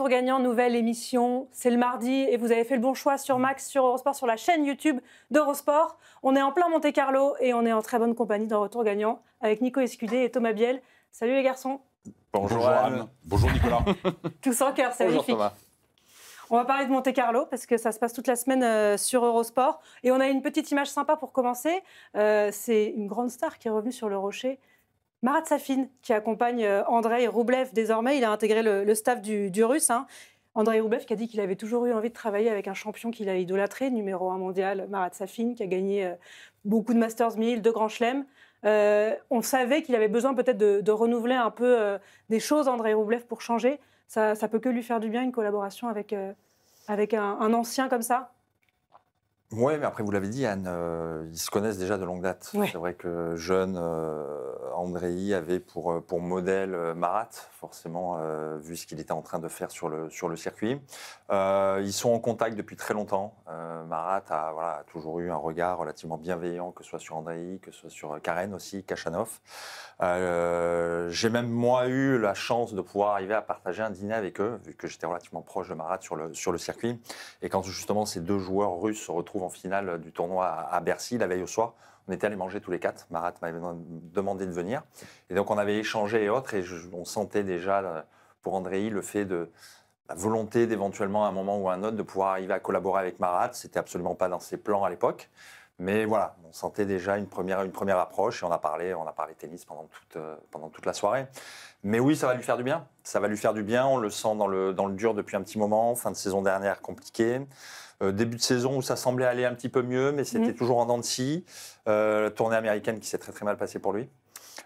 Retour gagnant, nouvelle émission. C'est le mardi et vous avez fait le bon choix sur Max, sur Eurosport, sur la chaîne YouTube d'Eurosport. On est en plein Monte-Carlo et on est en très bonne compagnie dans Retour gagnant avec Nico Escudé et Thomas Biel. Salut les garçons. Bonjour Anne. Bonjour Nicolas. Tous en cœur, c'est magnifique. Thomas. On va parler de Monte-Carlo parce que ça se passe toute la semaine sur Eurosport. Et on a une petite image sympa pour commencer. C'est une grande star qui est revenue sur le rocher. Marat Safin, qui accompagne Andrei Roublev désormais. Il a intégré le staff du Russe. Andrei Roublev qui a dit qu'il avait toujours eu envie de travailler avec un champion qu'il a idolâtré, numéro 1 mondial, Marat Safin, qui a gagné beaucoup de Masters 1000, de Grand Chelem. On savait qu'il avait besoin peut-être de renouveler un peu des choses, Andrei Roublev, pour changer. Ça peut que lui faire du bien, une collaboration avec un ancien comme ça. Oui, mais après, vous l'avez dit, Anne, ils se connaissent déjà de longue date. Ouais. C'est vrai que jeune, Andrei avait pour modèle Marat, forcément, vu ce qu'il était en train de faire sur le circuit. Ils sont en contact depuis très longtemps. Marat a toujours eu un regard relativement bienveillant, que ce soit sur Andrei, que ce soit sur Karen aussi, Khachanov. J'ai même, moi, eu la chance de pouvoir arriver à partager un dîner avec eux, vu que j'étais relativement proche de Marat sur le circuit. Et quand justement ces deux joueurs russes se retrouvent en finale du tournoi à Bercy, la veille au soir, on était allés manger tous les quatre. Marat m'avait demandé de venir. Et donc on avait échangé et autres, et on sentait déjà, pour Andrei, le fait de la volonté d'éventuellement, à un moment ou à un autre, de pouvoir arriver à collaborer avec Marat. C'était absolument pas dans ses plans à l'époque. Mais voilà, on sentait déjà une première approche et on a parlé tennis pendant toute la soirée. Mais oui, ça va lui faire du bien. Ça va lui faire du bien. On le sent dans le dur depuis un petit moment. Fin de saison dernière, compliqué. Début de saison où ça semblait aller un petit peu mieux, mais c'était toujours en dents de scie. Tournée américaine qui s'est très très mal passée pour lui.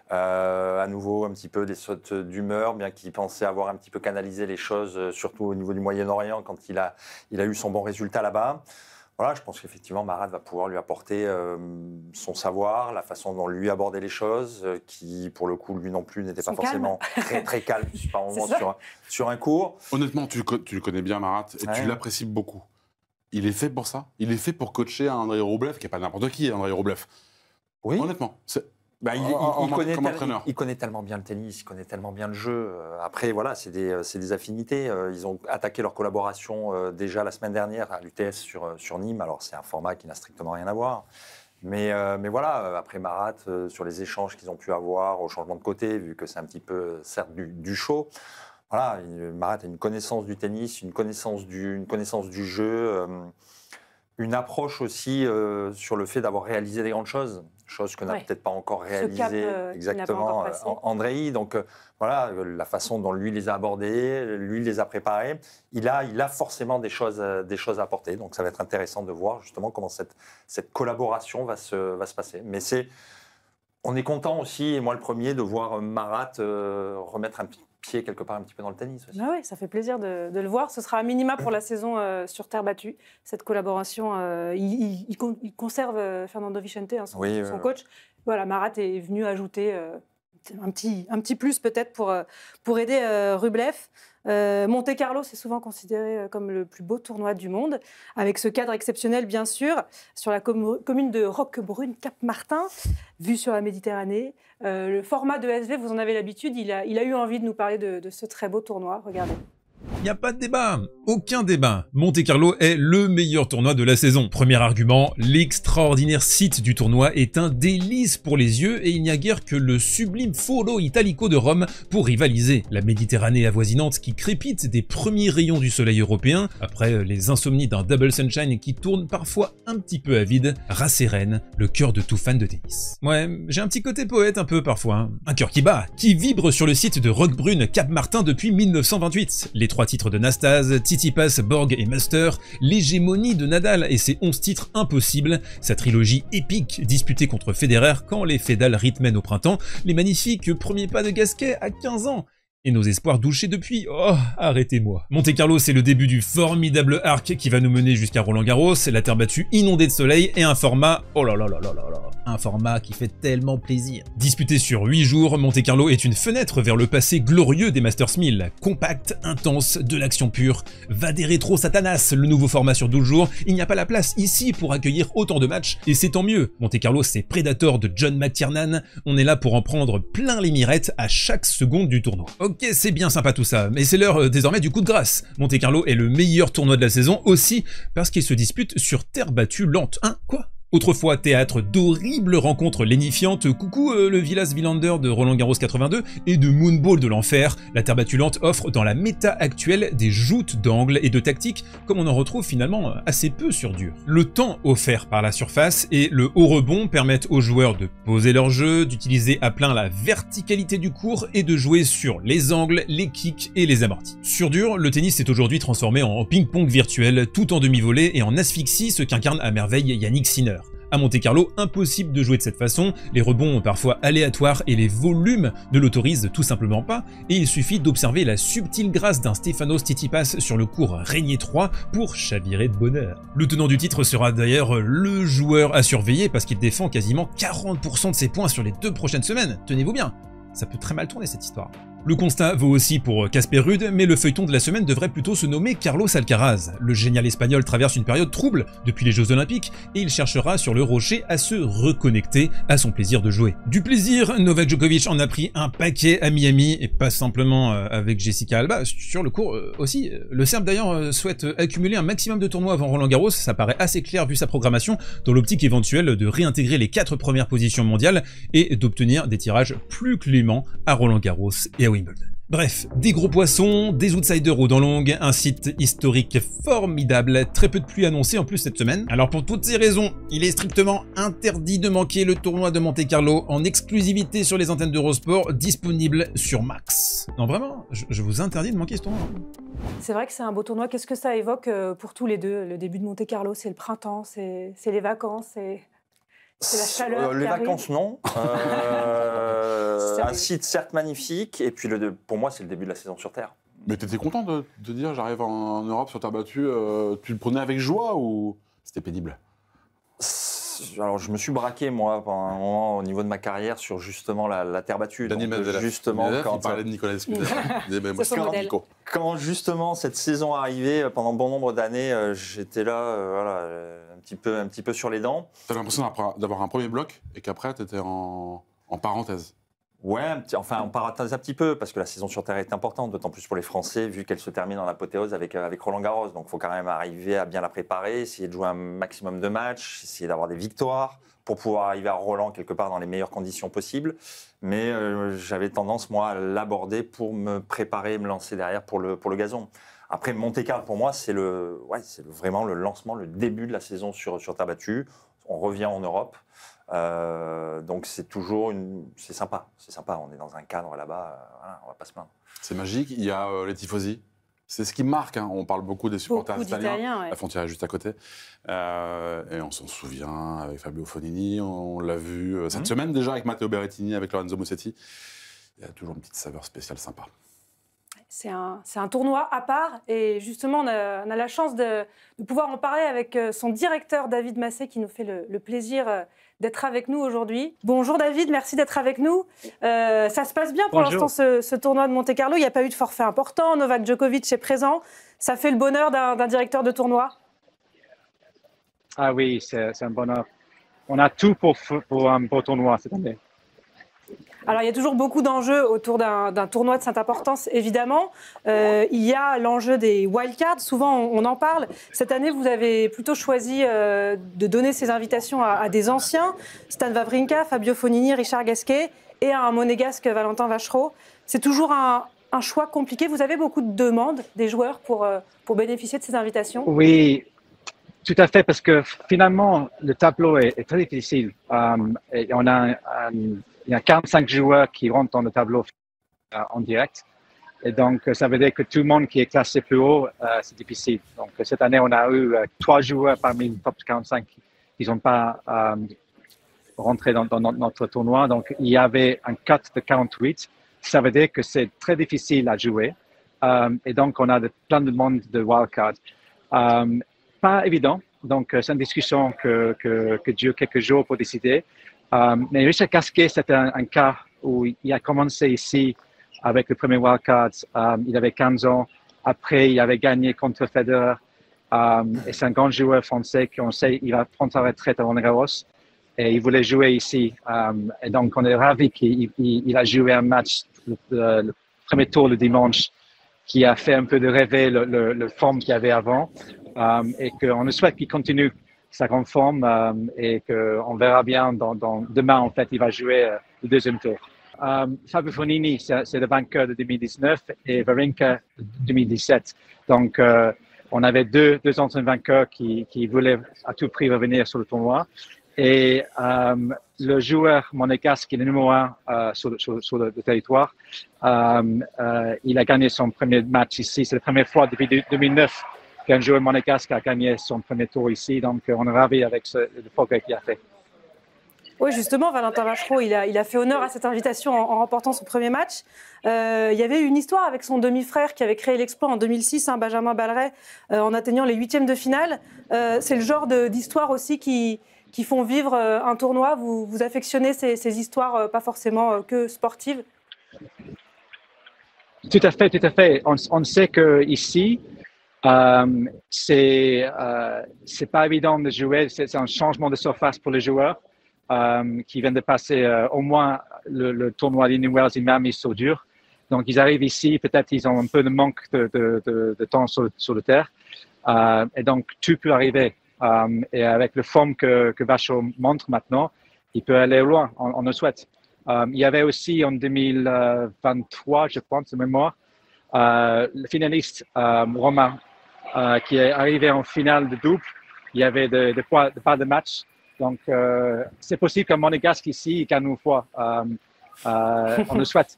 À nouveau, un petit peu des sautes d'humeur, bien qu'il pensait avoir un petit peu canalisé les choses, surtout au niveau du Moyen-Orient, quand il a eu son bon résultat là-bas. Voilà, je pense qu'effectivement, Marat va pouvoir lui apporter son savoir, la façon dont lui aborder les choses, qui, pour le coup, lui non plus, n'était pas forcément très, très calme par moment sur un cours. Honnêtement, tu le connais bien, Marat, et tu l'apprécies beaucoup. Il est fait pour ça. Il est fait pour coacher un Andrei Roublev, qui n'est pas n'importe qui, Andrei Roublev. Oui. Honnêtement. Il connaît tellement bien le tennis, il connaît tellement bien le jeu. Après, voilà, c'est des affinités. Ils ont attaqué leur collaboration déjà la semaine dernière à l'UTS sur Nîmes. Alors, c'est un format qui n'a strictement rien à voir. Mais voilà, après Marat, sur les échanges qu'ils ont pu avoir au changement de côté, vu que c'est un petit peu, certes, du show. Voilà, Marat a une connaissance du tennis, une connaissance du jeu, une approche aussi sur le fait d'avoir réalisé des grandes choses. Chose que n'a peut-être pas encore réalisé exactement Andrei. Donc voilà, la façon dont lui les a abordés, lui les a préparés, il a forcément des choses à apporter. Donc ça va être intéressant de voir justement comment cette collaboration va se passer. Mais on est content aussi, et moi le premier, de voir Marat remettre un pied quelque part un petit peu dans le tennis aussi. Ah oui, ça fait plaisir de le voir. Ce sera à minima pour la saison sur terre battue. Cette collaboration, il conserve Fernando Vicente, son coach. Voilà, Marat est venu ajouter un petit plus peut-être pour aider Rublev. Monte-Carlo, c'est souvent considéré comme le plus beau tournoi du monde, avec ce cadre exceptionnel, bien sûr, sur la commune de Roquebrune-Cap-Martin, vue sur la Méditerranée. Le format de SV, vous en avez l'habitude, il a eu envie de nous parler de ce très beau tournoi. Regardez. Il n'y a pas de débat, aucun débat. Monte-Carlo est le meilleur tournoi de la saison. Premier argument, l'extraordinaire site du tournoi est un délice pour les yeux et il n'y a guère que le sublime Foro Italico de Rome pour rivaliser. La Méditerranée avoisinante qui crépite des premiers rayons du soleil européen, après les insomnies d'un double sunshine qui tourne parfois un petit peu à vide, rassérène le cœur de tout fan de tennis. Ouais, j'ai un petit côté poète un peu parfois. Un cœur qui bat, qui vibre sur le site de Roquebrune Cap-Martin depuis 1928. Les 3 titres de Nastase, Tsitsipas, Borg et Muster, l'hégémonie de Nadal et ses 11 titres impossibles, sa trilogie épique disputée contre Federer quand les Fédales rythmaient au printemps, les magnifiques premiers pas de Gasquet à 15 ans. Et nos espoirs douchés depuis, oh, arrêtez-moi. Monte-Carlo, c'est le début du formidable arc qui va nous mener jusqu'à Roland-Garros, la terre battue inondée de soleil et un format, oh là là là là là là. un format qui fait tellement plaisir. Disputé sur 8 jours, Monte Carlo est une fenêtre vers le passé glorieux des Masters 1000. Compact, intense, de l'action pure. Va des rétro Satanas, le nouveau format sur 12 jours. Il n'y a pas la place ici pour accueillir autant de matchs, et c'est tant mieux. Monte Carlo, c'est Predator de John McTiernan. On est là pour en prendre plein les mirettes à chaque seconde du tournoi. Ok, c'est bien sympa tout ça, mais c'est l'heure désormais du coup de grâce. Monte Carlo est le meilleur tournoi de la saison aussi parce qu'il se dispute sur terre battue lente. Hein, quoi ? Autrefois théâtre d'horribles rencontres lénifiantes, coucou le Villas Villander de Roland Garros 82 et de Moonball de l'enfer, la terre battue lente offre dans la méta actuelle des joutes d'angles et de tactiques comme on en retrouve finalement assez peu sur dur. Le temps offert par la surface et le haut rebond permettent aux joueurs de poser leur jeu, d'utiliser à plein la verticalité du court et de jouer sur les angles, les kicks et les amortis. Sur dur, le tennis s'est aujourd'hui transformé en ping-pong virtuel tout en demi-volée et en asphyxie, ce qu'incarne à merveille Yannick Sinner. À Monte Carlo, impossible de jouer de cette façon, les rebonds parfois aléatoires et les volumes ne l'autorisent tout simplement pas, et il suffit d'observer la subtile grâce d'un Stefanos Tsitsipas sur le court Régnier 3 pour chavirer de bonheur. Le tenant du titre sera d'ailleurs le joueur à surveiller parce qu'il défend quasiment 40% de ses points sur les 2 prochaines semaines, tenez-vous bien, ça peut très mal tourner cette histoire. Le constat vaut aussi pour Casper Ruud, mais le feuilleton de la semaine devrait plutôt se nommer Carlos Alcaraz. Le génial espagnol traverse une période trouble depuis les Jeux Olympiques et il cherchera sur le rocher à se reconnecter à son plaisir de jouer. Du plaisir, Novak Djokovic en a pris un paquet à Miami et pas simplement avec Jessica Alba, sur le court aussi. Le Serbe d'ailleurs souhaite accumuler un maximum de tournois avant Roland Garros, ça paraît assez clair vu sa programmation, dans l'optique éventuelle de réintégrer les 4 premières positions mondiales et d'obtenir des tirages plus cléments à Roland Garros et à Wimbledon. Bref, des gros poissons, des outsiders aux dents longues, un site historique formidable, très peu de pluie annoncée en plus cette semaine. Alors pour toutes ces raisons, il est strictement interdit de manquer le tournoi de Monte Carlo en exclusivité sur les antennes d'Eurosport, disponible sur Max. Non vraiment, je vous interdis de manquer ce tournoi. C'est vrai que c'est un beau tournoi. Qu'est-ce que ça évoque pour tous les deux? Le début de Monte Carlo, c'est le printemps, c'est les vacances, c'est la chaleur. Les vacances, non. Un site certes magnifique, et puis pour moi, c'est le début de la saison sur Terre. Mais t'étais content de dire j'arrive en Europe sur terre battue, tu le prenais avec joie ou c'était pénible? Alors, je me suis braqué, moi, pendant un moment, au niveau de ma carrière, sur justement la terre battue. Daniel Medvedev. Justement, quand il parlait de Nicolas Escudero. Quand justement cette saison arrivait, pendant bon nombre d'années, j'étais là, voilà, un petit peu sur les dents. T'avais l'impression d'avoir un premier bloc et qu'après, t'étais en parenthèse. Ouais, enfin on parenthèse un petit peu, parce que la saison sur Terre est importante, d'autant plus pour les Français, vu qu'elle se termine en apothéose avec Roland Garros. Donc il faut quand même arriver à bien la préparer, essayer de jouer un maximum de matchs, essayer d'avoir des victoires, pour pouvoir arriver à Roland quelque part dans les meilleures conditions possibles. Mais j'avais tendance, moi, à l'aborder pour me préparer, me lancer derrière pour le gazon. Après, Monte Carlo, pour moi, c'est vraiment le lancement, le début de la saison sur terre battue. On revient en Europe. Donc c'est sympa, on est dans un cadre là-bas, voilà, on va pas se plaindre. C'est magique, il y a les tifosi, c'est ce qui marque, hein. On parle beaucoup des supporters italiens, ouais. La frontière est juste à côté, et on s'en souvient avec Fabio Fognini, on l'a vu cette semaine déjà avec Matteo Berrettini, avec Lorenzo Musetti, il y a toujours une petite saveur spéciale sympa. C'est un tournoi à part et justement on a la chance de pouvoir en parler avec son directeur David Massé qui nous fait le plaisir d'être avec nous aujourd'hui. Bonjour David, merci d'être avec nous. Ça se passe bien pour l'instant ce tournoi de Monte Carlo, il n'y a pas eu de forfait important, Novak Djokovic est présent, ça fait le bonheur d'un directeur de tournoi? Ah oui, c'est un bonheur. On a tout pour un beau tournoi cette année. Alors, il y a toujours beaucoup d'enjeux autour d'un tournoi de cette importance, évidemment. Il y a l'enjeu des wildcards. Souvent, on en parle. Cette année, vous avez plutôt choisi de donner ces invitations à des anciens. Stan Wawrinka, Fabio Fognini, Richard Gasquet et à un monégasque, Valentin Vachereau. C'est toujours un choix compliqué. Vous avez beaucoup de demandes des joueurs pour bénéficier de ces invitations? Oui, tout à fait, parce que finalement, le tableau est très difficile. Et il y a 45 joueurs qui rentrent dans le tableau en direct. Et donc, ça veut dire que tout le monde qui est classé plus haut, c'est difficile. Donc, cette année, on a eu 3 joueurs parmi le top 45 qui n'ont pas rentré dans notre tournoi. Donc, il y avait un cut de 48. Ça veut dire que c'est très difficile à jouer. Et donc, on a plein de demandes de wildcard. Pas évident. Donc, c'est une discussion que dure quelques jours pour décider. Mais Richard Gasquet, c'était un cas où il a commencé ici avec le premier wildcard. Il avait 15 ans. Après, il avait gagné contre Federer. Et c'est un grand joueur français qu'on sait il va prendre sa retraite à Roland-Garros. Et il voulait jouer ici. Et donc, on est ravis qu'il a joué un match, le premier tour le dimanche, qui a fait un peu de rêver le forme qu'il y avait avant. Et qu'on souhaite qu'il continue sa grande forme et qu'on verra bien demain, en fait, il va jouer le deuxième tour. Fabio Fognini, c'est le vainqueur de 2019 et Wawrinka de 2017. Donc, on avait deux anciens vainqueurs qui voulaient à tout prix revenir sur le tournoi. Et le joueur monégasque, qui est le numéro 1 sur le territoire, il a gagné son premier match ici. C'est la première fois depuis 2009 qu'un joueur monégasque a gagné son premier tour ici. Donc, on est ravis avec le progrès qu'il a fait. Oui, justement, Valentin Vachereau, il a fait honneur à cette invitation en remportant son premier match. Il y avait une histoire avec son demi-frère qui avait créé l'exploit en 2006, Benjamin Balleret, en atteignant les 8e de finale. C'est le genre d'histoire aussi qui font vivre un tournoi. Vous affectionnez ces histoires, pas forcément que sportives? Tout à fait, tout à fait. On sait qu'ici, c'est pas évident de jouer. C'est un changement de surface pour les joueurs qui viennent de passer au moins le tournoi d'Indian Wells et Miami sur dur. Donc, ils arrivent ici, peut-être ils ont un peu de manque de temps sur le terre. Et donc, tout peut arriver. Et avec le forme que Vachereau montre maintenant, il peut aller loin, on le souhaite. Il y avait aussi en 2023, je pense, de mémoire, le finaliste Romain qui est arrivé en finale de double. Il y avait des pas de match. Donc, c'est possible qu'un monégasque ici gagne une fois. On le souhaite.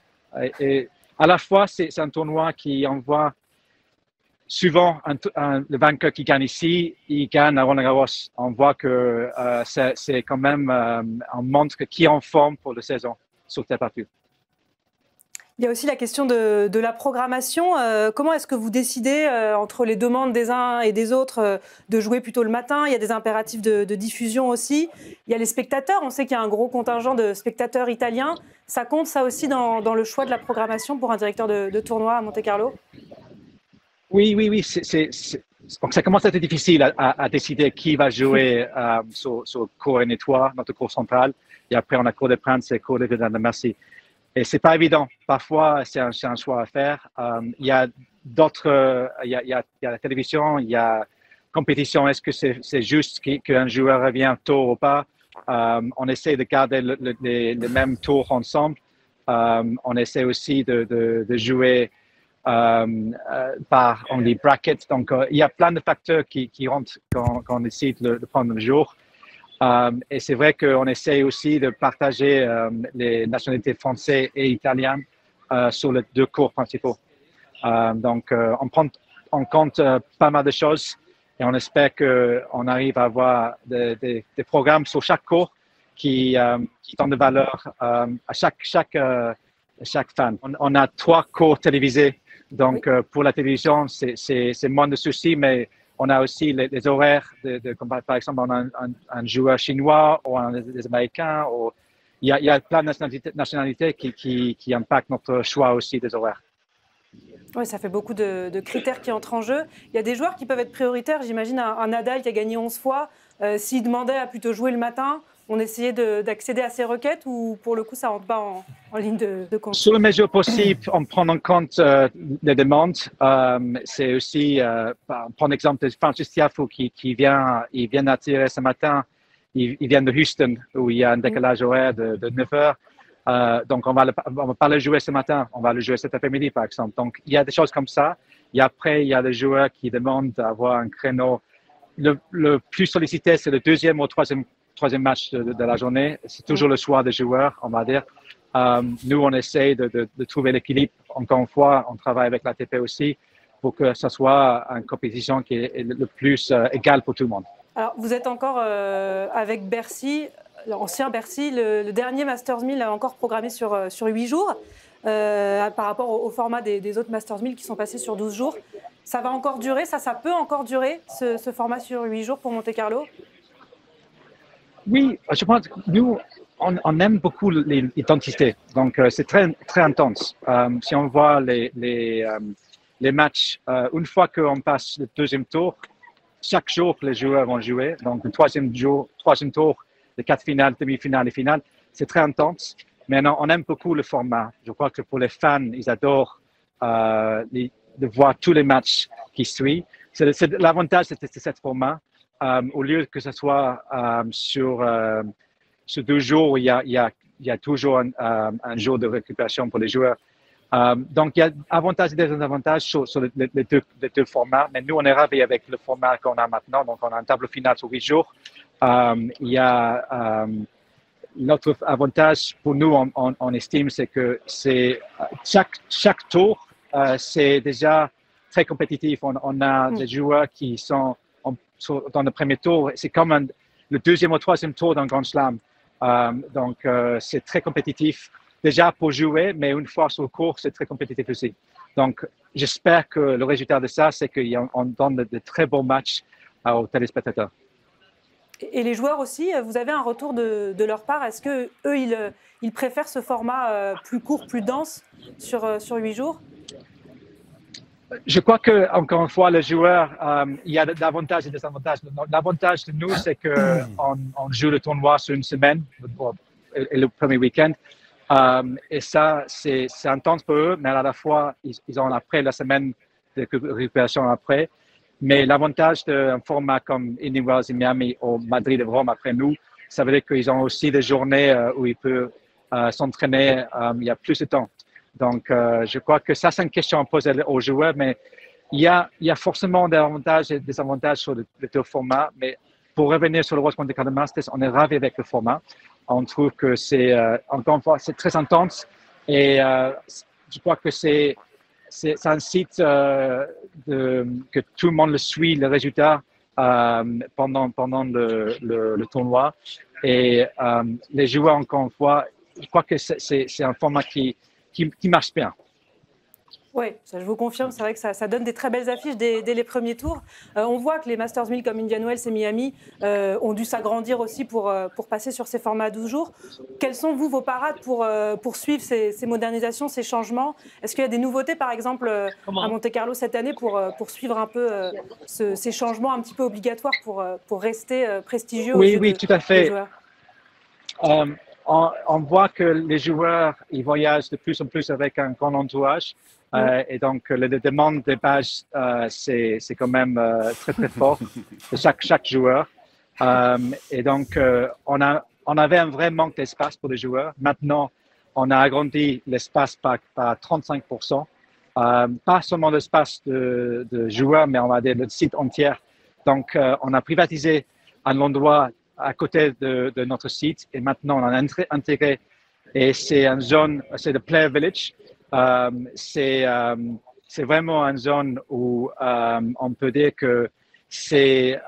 Et à la fois, c'est un tournoi qui envoie souvent le vainqueur qui gagne ici, il gagne à Roland-Garros. On voit que c'est quand même un montre qui est en forme pour la saison sur terre battue. Il y a aussi la question de la programmation. Comment est-ce que vous décidez entre les demandes des uns et des autres de jouer plutôt le matin? Il y a des impératifs de diffusion aussi. Il y a les spectateurs. On sait qu'il y a un gros contingent de spectateurs italiens. Ça compte ça aussi dans le choix de la programmation pour un directeur de tournoi à Monte-Carlo? Oui. Donc, ça commence à être difficile à décider qui va jouer sur cours N3, notre cours central. Et après, on a cours des Princes et cours de Merci. Et c'est pas évident. Parfois, c'est un choix à faire. Il y a d'autres, il y a la télévision, il y a compétition. Est-ce que c'est juste qu'un joueur revient tôt ou pas? On essaie de garder les mêmes tours ensemble. On essaie aussi de jouer par on dit bracket. Donc, il y a plein de facteurs qui rentrent quand on décide de prendre le jour. Et c'est vrai qu'on essaie aussi de partager les nationalités françaises et italiennes sur les deux cours principaux. Donc, on prend en compte pas mal de choses et on espère qu'on arrive à avoir des programmes sur chaque cours qui donnent de valeur à chaque fan. On a 3 cours télévisés. Donc, pour la télévision, c'est moins de soucis, mais on a aussi les horaires, comme par exemple, on a un joueur chinois ou des Américains. Il y a plein de nationalités qui impactent notre choix aussi des horaires. Oui, ça fait beaucoup de critères qui entrent en jeu. Il y a des joueurs qui peuvent être prioritaires. J'imagine un Nadal qui a gagné 11 fois. S'il demandait à plutôt jouer le matin, on essayait d'accéder à ces requêtes ou pour le coup, ça ne rentre pas en ligne de compte? Sur la mesure possible, on prend en compte les demandes. C'est aussi, on prend l'exemple de Frances Tiafoe qui vient d'attirer ce matin. Il vient de Houston où il y a un décalage horaire de 9 heures. Donc, on va pas le jouer ce matin. On va le jouer cet après-midi, par exemple. Donc, il y a des choses comme ça. Et après, il y a des joueurs qui demandent d'avoir un créneau. Le plus sollicité, c'est le deuxième ou troisième match de la journée. C'est toujours le choix des joueurs, on va dire. Nous, on essaie de trouver l'équilibre. Encore une fois, on travaille avec l'ATP aussi pour que ce soit une compétition qui est le plus égale pour tout le monde. Alors, vous êtes encore avec Bercy, l'ancien Bercy. Le dernier Masters 1000 a encore programmé sur 8 jours par rapport au format des autres Masters 1000 qui sont passés sur 12 jours. Ça va encore durer, ça peut encore durer, ce format sur 8 jours pour Monte-Carlo? Oui, je pense que nous, on aime beaucoup l'identité, donc c'est très, très intense. Si on voit les matchs, une fois qu'on passe le deuxième tour, chaque jour les joueurs vont jouer. Donc le troisième tour, les quarts finales, demi-finales et finales, c'est très intense. Mais non, on aime beaucoup le format. Je crois que pour les fans, ils adorent de voir tous les matchs qui suivent. L'avantage de ce format. Au lieu que ce soit sur 2 jours, il y a toujours un jour de récupération pour les joueurs. Donc, il y a avantages et désavantages sur les deux formats, mais nous, on est ravis avec le format qu'on a maintenant. Donc, on a un tableau final sur 8 jours. Il y a notre avantage pour nous, on estime, c'est que chaque tour, c'est déjà très compétitif. On a des joueurs qui sont dans le premier tour. C'est comme le deuxième ou troisième tour d'un Grand Slam. Donc, c'est très compétitif déjà pour jouer, mais une fois sur le court, c'est très compétitif aussi. Donc, j'espère que le résultat de ça, c'est qu'on donne de très bons matchs aux téléspectateurs. Et les joueurs aussi, vous avez un retour de leur part. Est-ce qu'eux, ils préfèrent ce format plus court, plus dense sur 8 jours? Je crois que, encore une fois, les joueurs, il y a d'avantages et des désavantages. L'avantage de nous, c'est qu'on joue le tournoi sur une semaine, et le premier week-end. Et ça, c'est intense pour eux, mais à la fois, ils ont après la semaine de récupération après. Mais l'avantage d'un format comme Indian Wells et Miami ou Madrid et Rome après nous, ça veut dire qu'ils ont aussi des journées où ils peuvent s'entraîner, il y a plus de temps. Donc, je crois que ça, c'est une question à poser aux joueurs, mais il y a forcément des avantages et des désavantages sur les deux formats. Mais pour revenir sur le World Monte Masters, on est ravis avec le format. On trouve que c'est, encore une fois, c'est très intense et je crois que c'est un site que tout le monde le suit, le résultat pendant le tournoi. Et les joueurs, encore une fois, je crois que c'est un format qui marche bien. Oui, ça je vous confirme, c'est vrai que ça donne des très belles affiches dès les premiers tours. On voit que les Masters 1000 comme Indian Wells et Miami ont dû s'agrandir aussi pour passer sur ces formats à 12 jours. Quelles sont, vous, vos parades pour suivre ces modernisations, ces changements? Est-ce qu'il y a des nouveautés, par exemple, à Monte-Carlo cette année pour suivre un peu ces changements un petit peu obligatoires pour rester prestigieux aux yeux Oui, tout à fait. On voit que les joueurs, ils voyagent de plus en plus avec un grand entourage. Et donc, la demande des badges, c'est quand même très, très fort de chaque joueur. Et donc, on avait un vrai manque d'espace pour les joueurs. Maintenant, on a agrandi l'espace par 35%. Pas seulement l'espace de joueurs, mais on va dire le site entier. Donc, on a privatisé un endroit à côté de notre site et maintenant, on a intégré. Et c'est une zone, c'est le Player Village. C'est vraiment une zone où on peut dire que c'est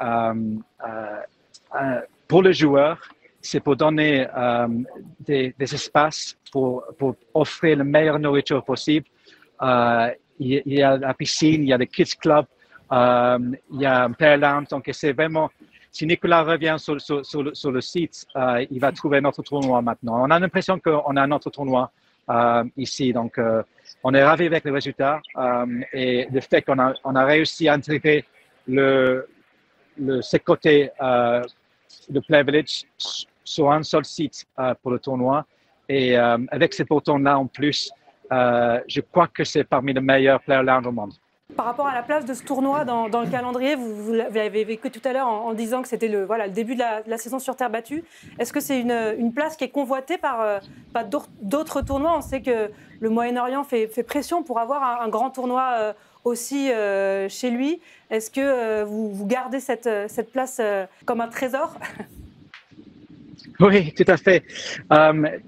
pour les joueurs, c'est pour donner des espaces pour offrir la meilleure nourriture possible. Il y a la piscine, il y a des kids club, il y a un player lounge. Donc c'est vraiment, si Nicolas revient sur le site, il va trouver notre tournoi maintenant. On a l'impression qu'on a notre tournoi ici. Donc, on est ravis avec les résultats et le fait qu'on a réussi à intégrer ce côté, le Play Village, sur un seul site pour le tournoi. Et avec ces boutons-là en plus, je crois que c'est parmi les meilleurs Player Lounge au monde. Par rapport à la place de ce tournoi dans le calendrier, vous l'avez vécu tout à l'heure en disant que c'était le début de la saison sur terre battue. Est-ce que c'est une place qui est convoitée par d'autres tournois? On sait que le Moyen-Orient fait pression pour avoir un grand tournoi aussi chez lui. Est-ce que vous gardez cette place comme un trésor? Oui, tout à fait.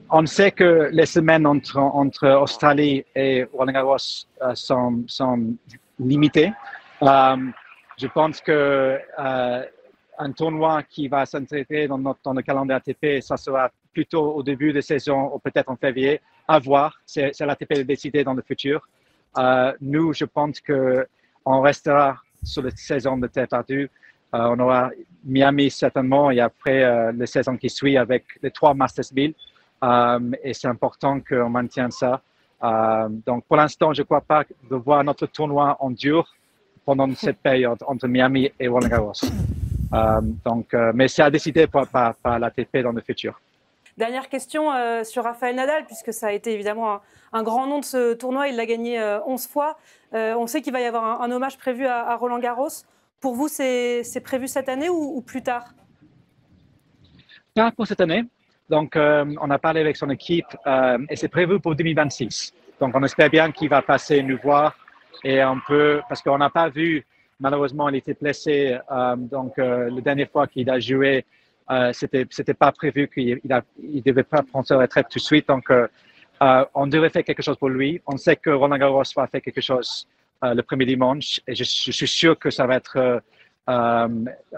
On sait que les semaines entre Australie et Roland Garros sont limitées. Je pense que un tournoi qui va s'intégrer dans le calendrier ATP, ça sera plutôt au début de saison ou peut-être en février. À voir, c'est l'ATP de décider dans le futur. Nous, je pense qu'on restera sur la saison de terre battue. On aura Miami certainement et après la saison qui suit avec les 3 Masters 1000. Et c'est important qu'on maintienne ça. Donc pour l'instant, je ne crois pas de voir notre tournoi en dur pendant cette période entre Miami et Roland Garros. Mais c'est à décider par l'ATP dans le futur. Dernière question sur Rafael Nadal, puisque ça a été évidemment un grand nom de ce tournoi. Il l'a gagné 11 fois. On sait qu'il va y avoir un hommage prévu à Roland Garros. Pour vous, c'est prévu cette année ou plus tard? Pas pour cette année. Donc, on a parlé avec son équipe et c'est prévu pour 2026. Donc, on espère bien qu'il va passer nous voir et on peut, parce qu'on n'a pas vu, malheureusement, il était blessé. Donc, la dernière fois qu'il a joué, c'était pas prévu qu'il devait pas prendre sa retraite tout de suite. Donc, on devrait faire quelque chose pour lui. On sait que Roland Garros va faire quelque chose le premier dimanche et je suis sûr que ça va être un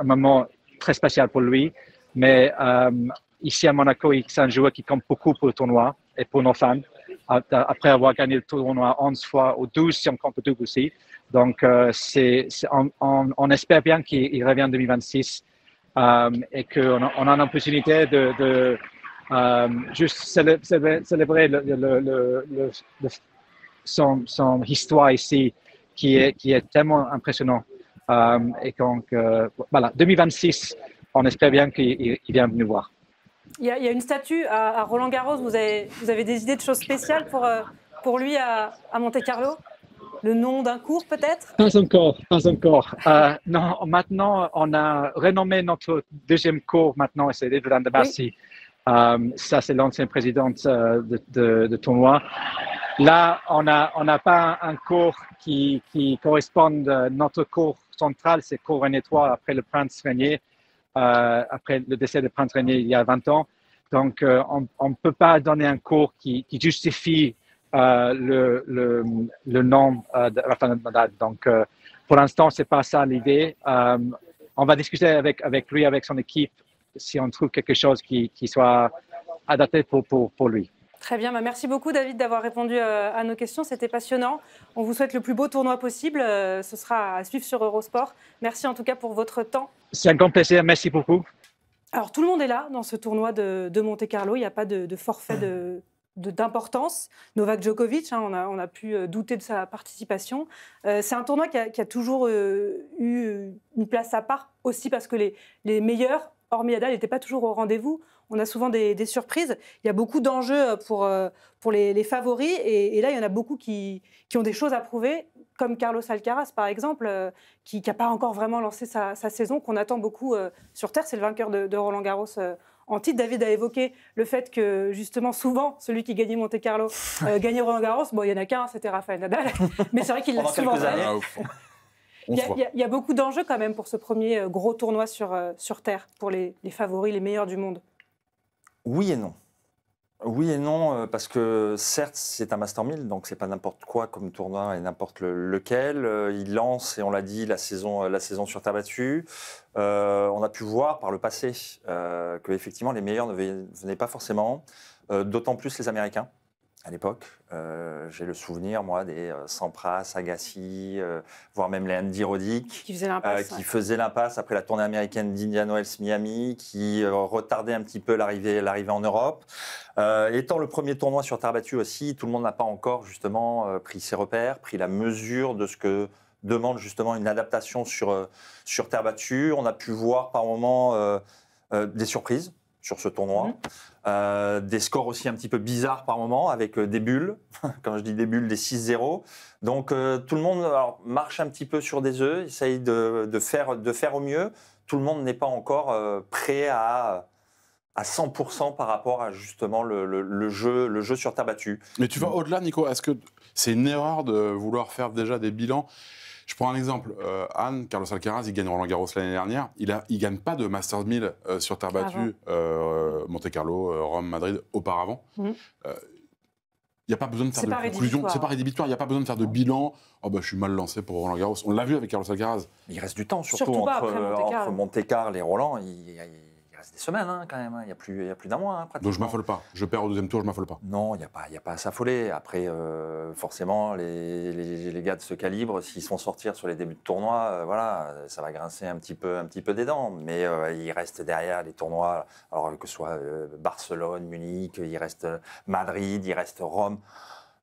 moment très spécial pour lui. Mais ici à Monaco, c'est un joueur qui compte beaucoup pour le tournoi et pour nos fans. Après avoir gagné le tournoi 11 fois ou 12 si on compte le double aussi. Donc, on espère bien qu'il revient en 2026 et qu'on a l'opportunité de juste célébrer son histoire ici qui est tellement impressionnant. Et donc, voilà, 2026, on espère bien qu'il vient nous voir. Il y a une statue à Roland Garros. Vous avez des idées de choses spéciales pour lui à Monte-Carlo? Le nom d'un cours peut-être? Pas encore. Non, maintenant, on a renommé notre deuxième cours maintenant, c'est Evelyn de Massy. Oui. Ça, c'est l'ancienne présidente de tournoi. Là, on n'a pas un cours qui corresponde à notre cours central, c'est cours René III après le prince Régnier, après le décès du prince Régnier il y a 20 ans. Donc, on ne peut pas donner un cours qui justifie le nom de Rafael Nadal. Donc, pour l'instant, ce n'est pas ça l'idée. On va discuter avec lui, avec son équipe, si on trouve quelque chose qui soit adapté pour lui. Très bien, merci beaucoup David d'avoir répondu à nos questions, c'était passionnant. On vous souhaite le plus beau tournoi possible, ce sera à suivre sur Eurosport. Merci en tout cas pour votre temps. C'est un grand plaisir, merci beaucoup. Alors tout le monde est là dans ce tournoi de Monte-Carlo, il n'y a pas de forfait d'importance. Novak Djokovic, on a pu douter de sa participation. C'est un tournoi qui a toujours eu une place à part, aussi parce que les meilleurs, hormis Nadal, n'étaient pas toujours au rendez-vous. On a souvent des surprises. Il y a beaucoup d'enjeux pour les favoris. Et là, il y en a beaucoup qui ont des choses à prouver, comme Carlos Alcaraz, par exemple, qui n'a pas encore vraiment lancé sa saison, qu'on attend beaucoup sur Terre. C'est le vainqueur de Roland Garros en titre. David a évoqué le fait que, justement, souvent, celui qui gagnait Monte-Carlo gagnait Roland Garros. Bon, il n'y en a qu'un, c'était Rafael Nadal. Mais c'est vrai qu'il l'a souvent fait. Il y a beaucoup d'enjeux quand même pour ce premier gros tournoi sur Terre, pour les favoris, les meilleurs du monde. Oui et non. Oui et non, parce que certes, c'est un Master 1000, donc c'est pas n'importe quoi comme tournoi et n'importe lequel. Il lance, et on l'a dit, la saison sur terre battue. On a pu voir par le passé que effectivement les meilleurs ne venaient pas forcément, d'autant plus les Américains. À l'époque, j'ai le souvenir, moi, des Sampras, Agassi, voire même les Andy Roddick, qui faisaient l'impasse après la tournée américaine d'Indian Wells Miami, qui retardait un petit peu l'arrivée en Europe. Étant le premier tournoi sur terre battue aussi, tout le monde n'a pas encore justement pris ses repères, pris la mesure de ce que demande justement une adaptation sur terre battue. On a pu voir par moments des surprises sur ce tournoi. Des scores aussi un petit peu bizarres par moment, avec des bulles, quand je dis des bulles, des 6-0. Donc tout le monde marche un petit peu sur des œufs, essaye de faire au mieux. Tout le monde n'est pas encore prêt à 100% par rapport à justement le jeu sur terre battue. Mais tu vas au-delà, Nico, est-ce que c'est une erreur de vouloir faire déjà des bilans? Je prends un exemple. Carlos Alcaraz, il gagne Roland Garros l'année dernière. Il gagne pas de Masters 1000 sur terre battue, Monte-Carlo, Rome, Madrid, auparavant. Il n'y a pas besoin de faire de conclusion. C'est pas rédhibitoire. Il n'y a pas besoin de faire de bilan. Oh bah, je suis mal lancé pour Roland Garros. On l'a vu avec Carlos Alcaraz. Il reste du temps, surtout entre Monte-Carlo et Roland. Il reste des semaines quand même. Il y a plus d'un mois pratiquement. Donc je m'affole pas. Je perds au deuxième tour, je m'affole pas. Non, il n'y a pas à s'affoler. Après, forcément, les gars de ce calibre, s'ils se font sortir sur les débuts de tournoi, voilà, ça va grincer un petit peu des dents. Mais il reste derrière les tournois, alors que ce soit Barcelone, Munich, il reste Madrid, il reste Rome.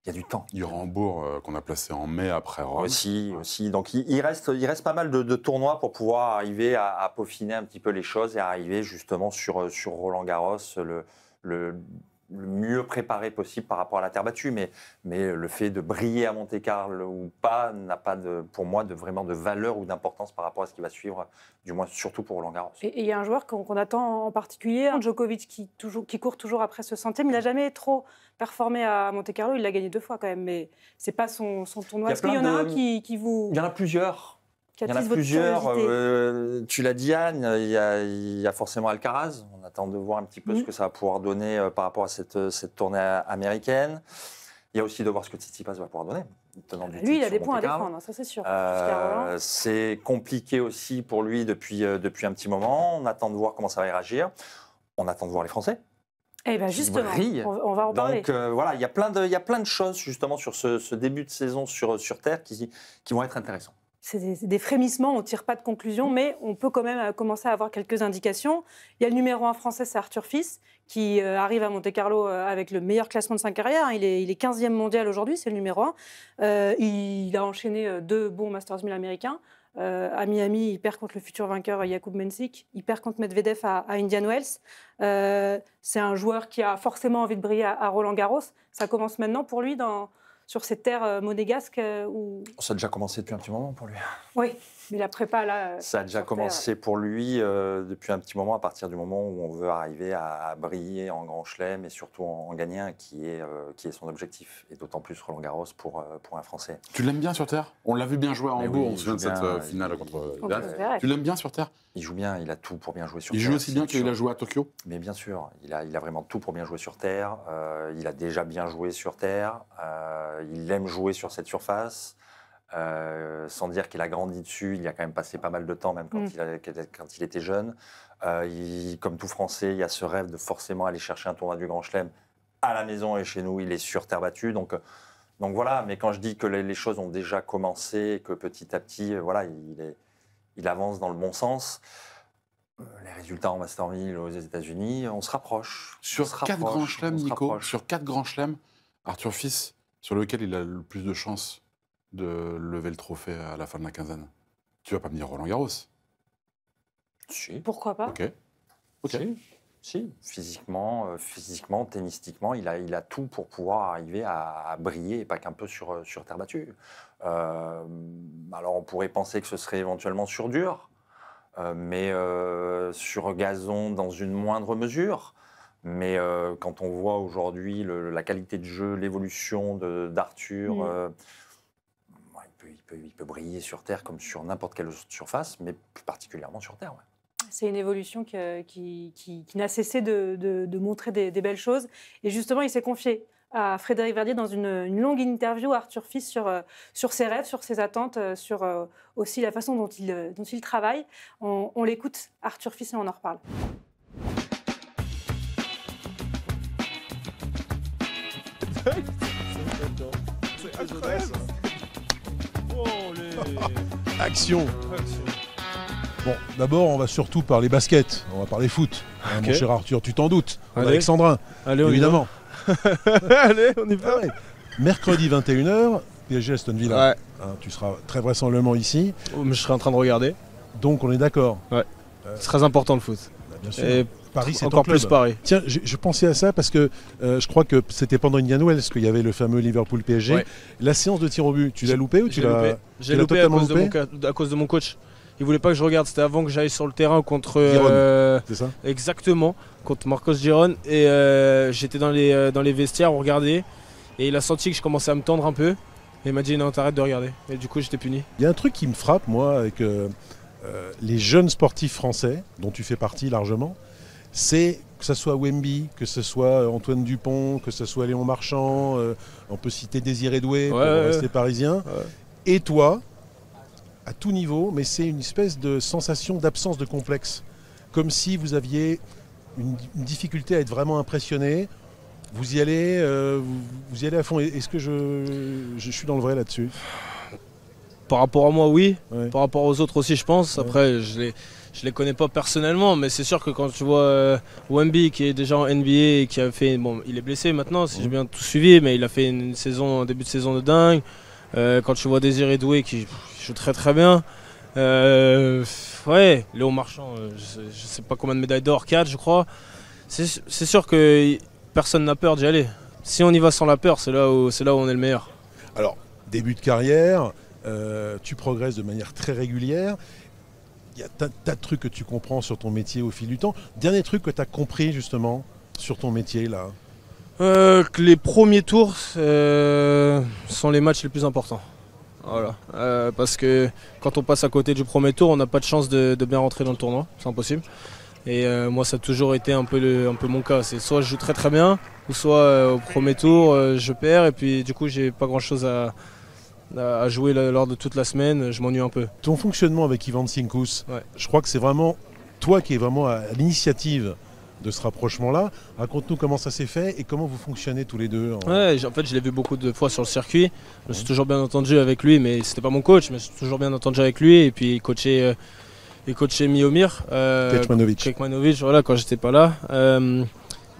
Il y a du temps. Il y aura Hambourg qu'on a placé en mai après Rome. Aussi. Donc il reste pas mal de tournois pour pouvoir arriver à peaufiner un petit peu les choses et arriver justement sur Roland Garros le mieux préparé possible par rapport à la terre battue. Mais le fait de briller à Monte-Carlo ou pas n'a pas pour moi vraiment de valeur ou d'importance par rapport à ce qui va suivre, du moins surtout pour Roland Garros. Et il y a un joueur qu'on attend en particulier, Djokovic, qui court toujours après ce centième. Il n'a jamais trop performé à Monte-Carlo, il l'a gagné 2 fois quand même, mais ce n'est pas son tournoi. Est-ce qu'il y en a un qui vous... Il y en a plusieurs. Il y en a plusieurs. Tu l'as dit, Anne, il y a forcément Alcaraz. On attend de voir un petit peu ce que ça va pouvoir donner par rapport à cette tournée américaine. Il y a aussi de voir ce que Tsitsipas va pouvoir donner. Lui, il a des points à défendre, ça c'est sûr. C'est compliqué aussi pour lui depuis un petit moment. On attend de voir comment ça va réagir. On attend de voir les Français. Eh bien justement, on va en parler. Donc voilà, il y a plein de choses justement sur ce début de saison sur terre qui vont être intéressants. C'est des frémissements, on ne tire pas de conclusion, mais on peut quand même commencer à avoir quelques indications. Il y a le numéro 1 français, c'est Arthur Fils, qui arrive à Monte-Carlo avec le meilleur classement de sa carrière. Il est 15e mondial aujourd'hui, c'est le numéro 1. Il a enchaîné 2 bons Masters 1000 américains. À Miami, il perd contre le futur vainqueur Jakub Mensik. Il perd contre Medvedev à Indian Wells. C'est un joueur qui a forcément envie de briller à Roland Garros. Ça commence maintenant pour lui sur cette terre monégasque où... Ça a déjà commencé depuis un petit moment pour lui. Oui, mais la prépa, là... Ça a déjà commencé pour lui depuis un petit moment, à partir du moment où on veut arriver à briller en Grand Chelem et surtout en gagner un qui est son objectif. Et d'autant plus Roland Garros pour un Français. Tu l'aimes bien sur terre? On l'a vu bien jouer à Hambourg, on se souvient de cette finale contre Zverev. Tu l'aimes bien sur terre? Il joue bien, il a tout pour bien jouer sur terre. Il joue aussi bien qu'il a joué à Tokyo? Mais bien sûr, il a vraiment tout pour bien jouer sur terre. Il a déjà bien joué sur terre. Il aime jouer sur cette surface. Sans dire qu'il a grandi dessus, il y a quand même passé pas mal de temps, même quand il était jeune. Comme tout Français, il y a ce rêve de forcément aller chercher un tournoi du Grand Chelem à la maison, et chez nous, il est sur terre battue. Donc voilà, mais quand je dis que les choses ont déjà commencé, que petit à petit, voilà, il avance dans le bon sens. Les résultats en Master 1000 aux États-Unis, on se rapproche. Sur 4 grands chelems, Nico, sur 4 grands chelems, Arthur Fils, sur lequel il a le plus de chances de lever le trophée à la fin de la quinzaine. Tu vas pas me dire Roland Garros? Si. Pourquoi pas? Ok. Si. Physiquement, tennistiquement, il a tout pour pouvoir arriver à briller, et pas qu'un peu sur terre battue. Alors on pourrait penser que ce serait éventuellement sur dur, mais sur gazon dans une moindre mesure. Mais quand on voit aujourd'hui la qualité de jeu, l'évolution d'Arthur, il peut briller sur terre comme sur n'importe quelle surface, mais plus particulièrement sur terre. Ouais. C'est une évolution qui n'a cessé de montrer des belles choses. Et justement, il s'est confié à Frédéric Verdier dans une longue interview à Arthur Fils sur ses rêves, sur ses attentes, sur aussi la façon dont il travaille. On l'écoute, Arthur Fils, et on en reparle. Action. Bon, d'abord, on va surtout parler basket. On va parler foot. Hein, mon cher Arthur, tu t'en doutes. Alexandrin, allez, évidemment. Allez, on y va. Ah ouais. Mercredi 21h, PSG Aston Villa. Ouais. Hein, tu seras très vraisemblablement ici. Je serai en train de regarder. Donc, on est d'accord. Ouais. C'est très important le foot. Bien sûr. Et Paris, c'est encore ton club. Plus Paris. Tiens, je pensais à ça parce que je crois que c'était pendant Indian Wells qu'il y avait le fameux Liverpool-PSG. Ouais. La séance de tir au but, tu l'as loupé ou tu l'as J'ai loupé à cause de mon coach. Il voulait pas que je regarde, c'était avant que j'aille sur le terrain contre c'est ça? Exactement, contre Marcos Giron, et j'étais dans les vestiaires, on regardait, et il a senti que je commençais à me tendre un peu, et il m'a dit non, t'arrêtes de regarder, et du coup j'étais puni. Il y a un truc qui me frappe moi avec les jeunes sportifs français, dont tu fais partie largement, c'est que ce soit Wemby, que ce soit Antoine Dupont, que ce soit Léon Marchand, on peut citer Désiré Doué pour rester parisien, et toi, à tout niveau, mais c'est une espèce de sensation d'absence de complexe. comme si vous aviez une difficulté à être vraiment impressionné. Vous y allez, vous y allez à fond. Est-ce que je suis dans le vrai là-dessus? Par rapport à moi, oui. Ouais. Par rapport aux autres aussi, je pense. Après, je les connais pas personnellement, mais c'est sûr que quand tu vois Wemby qui est déjà en NBA et qui a fait, bon, il est blessé maintenant, si j'ai bien tout suivi, mais il a fait un début de saison de dingue. Quand tu vois Désiré Doué qui joue très très bien. Ouais, Léo Marchand, je sais pas combien de médailles d'or, 4 je crois. C'est sûr que personne n'a peur d'y aller. Si on y va sans la peur, c'est là où on est le meilleur. Alors, début de carrière, tu progresses de manière très régulière. Il y a tas de trucs que tu comprends sur ton métier au fil du temps. Dernier truc que tu as compris justement sur ton métier là? Que les premiers tours sont les matchs les plus importants. Voilà. Parce que quand on passe à côté du premier tour, on n'a pas de chance de bien rentrer dans le tournoi, c'est impossible. Et moi, ça a toujours été un peu mon cas. C'est soit je joue très très bien, ou soit au premier tour, je perds, et puis du coup, j'ai pas grand chose à jouer lors de toute la semaine, je m'ennuie un peu. Ton fonctionnement avec Ivan Sinkus, Ouais. je crois que c'est vraiment toi qui es vraiment à l'initiative de ce rapprochement-là. Raconte-nous comment ça s'est fait et comment vous fonctionnez tous les deux. Ouais, en fait, je l'ai vu beaucoup de fois sur le circuit. Je me suis toujours bien entendu avec lui, mais c'était pas mon coach, mais je me suis toujours bien entendu avec lui. Et puis, il coachait Miomir. Kekmanovic, voilà, quand j'étais pas là.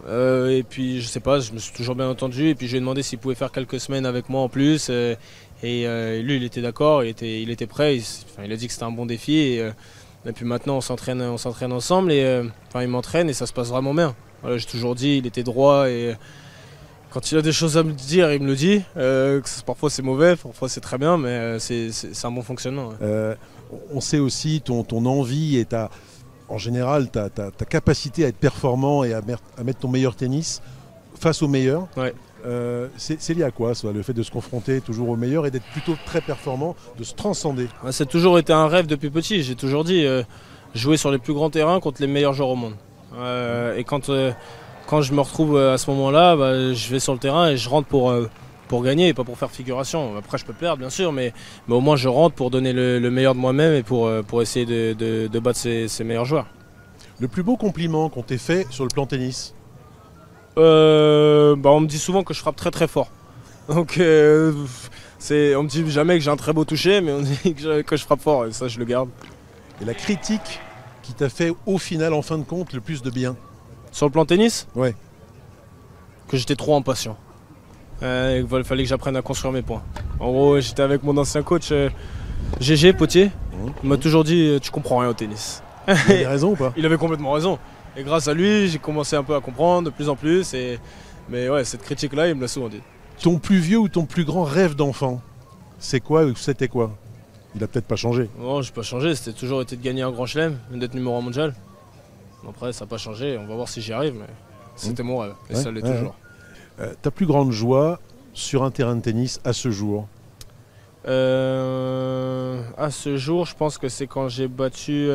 Et puis, je sais pas, je me suis toujours bien entendu. Et puis, je lui ai demandé s'il pouvait faire quelques semaines avec moi en plus. Et lui, il était d'accord, il était prêt. Il a dit que c'était un bon défi. Et puis maintenant, on s'entraîne ensemble. Il m'entraîne et ça se passe vraiment bien. Voilà, j'ai toujours dit, il était droit. Et quand il a des choses à me dire, il me le dit. Parfois, c'est mauvais, parfois, c'est très bien. Mais c'est un bon fonctionnement. Ouais. On sait aussi ton envie et en général ta capacité à être performant et à mettre ton meilleur tennis face aux meilleurs. Ouais. C'est lié à quoi, ça, le fait de se confronter toujours aux meilleurs et d'être plutôt très performant, de se transcender? Ça a toujours été un rêve depuis petit. J'ai toujours dit jouer sur les plus grands terrains contre les meilleurs joueurs au monde. Et quand je me retrouve à ce moment-là, je vais sur le terrain et je rentre pour gagner et pas pour faire figuration. Après, je peux perdre, bien sûr, mais au moins je rentre pour donner le meilleur de moi-même et pour essayer de battre ces meilleurs joueurs. Le plus beau compliment qu'on t'ait fait sur le plan tennis? On me dit souvent que je frappe très très fort. Donc on me dit jamais que j'ai un très beau toucher, mais on dit que je frappe fort et ça je le garde. Et la critique qui t'a fait au final, en fin de compte, le plus de bien? Sur le plan tennis? Ouais. Que j'étais trop impatient. Il fallait que j'apprenne à construire mes points. En gros, j'étais avec mon ancien coach GG Potier. Il m'a toujours dit tu comprends rien au tennis. Il avait raison ou pas? Il avait complètement raison. Et grâce à lui, j'ai commencé un peu à comprendre de plus en plus. Mais ouais, cette critique-là, il me l'a souvent dit. Ton plus vieux ou ton plus grand rêve d'enfant, c'est quoi ou c'était quoi? Il a peut-être pas changé. Non, j'ai pas changé. C'était toujours été de gagner un grand chelem, d'être numéro 1 mondial. Après, ça n'a pas changé. On va voir si j'y arrive. Mais c'était mon rêve. Et ça l'est toujours. Ta plus grande joie sur un terrain de tennis à ce jour? À ce jour, je pense que c'est quand j'ai battu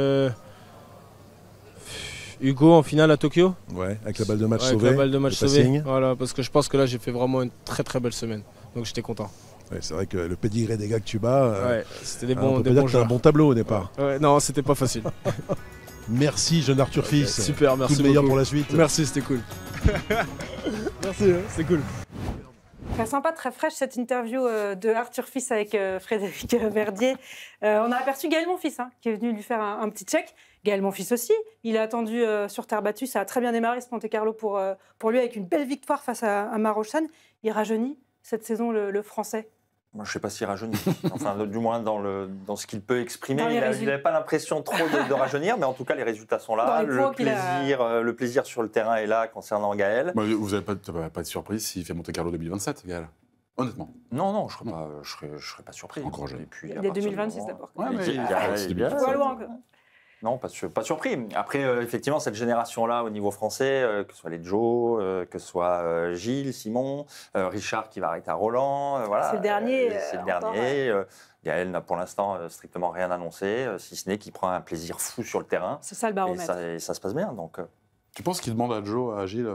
Hugo en finale à Tokyo. Ouais, avec la balle de match sauvée. Avec la balle de match sauvée. Voilà, parce que je pense que là, j'ai fait vraiment une très très belle semaine. Donc j'étais content. Ouais, c'est vrai que le pédigré des gars que tu bats, c'était des on peut bons dire que t'as un bon tableau au départ. Ouais, non, c'était pas facile. Merci, jeune Arthur Fils. Super, merci Tout le meilleur beaucoup. pour la suite. Merci, c'était cool. Merci, c'était cool. Très sympa, très fraîche cette interview de Arthur Fils avec Frédéric Verdier. On a aperçu Gaël Monfils qui est venu lui faire un petit check. Gaël Monfils aussi, il a attendu sur terre battue. Ça a très bien démarré ce Monte-Carlo pour lui avec une belle victoire face à Marochan. Il rajeunit cette saison le Français. Moi, je ne sais pas s'il rajeunit. Enfin, du moins dans ce qu'il peut exprimer. Il n'avait pas l'impression trop de rajeunir, mais en tout cas, les résultats sont là. Le plaisir sur le terrain est là concernant Gaël. Vous n'avez pas de surprise s'il fait Monte-Carlo 2027, Gaël? Honnêtement. Non, je ne serais pas surpris. Encore jeune. Il y a 2026 d'abord. Ouais, il loin. Non, pas surpris. Après, effectivement, cette génération-là, au niveau français, que ce soit les Joe, que ce soit Gilles, Simon, Richard qui va arrêter à Roland, voilà. C'est le dernier. Gaël n'a pour l'instant strictement rien annoncé, si ce n'est qu'il prend un plaisir fou sur le terrain. C'est ça le baromètre. Et ça se passe bien. Donc, Tu penses qu'ils demandent à Joe, à Gilles,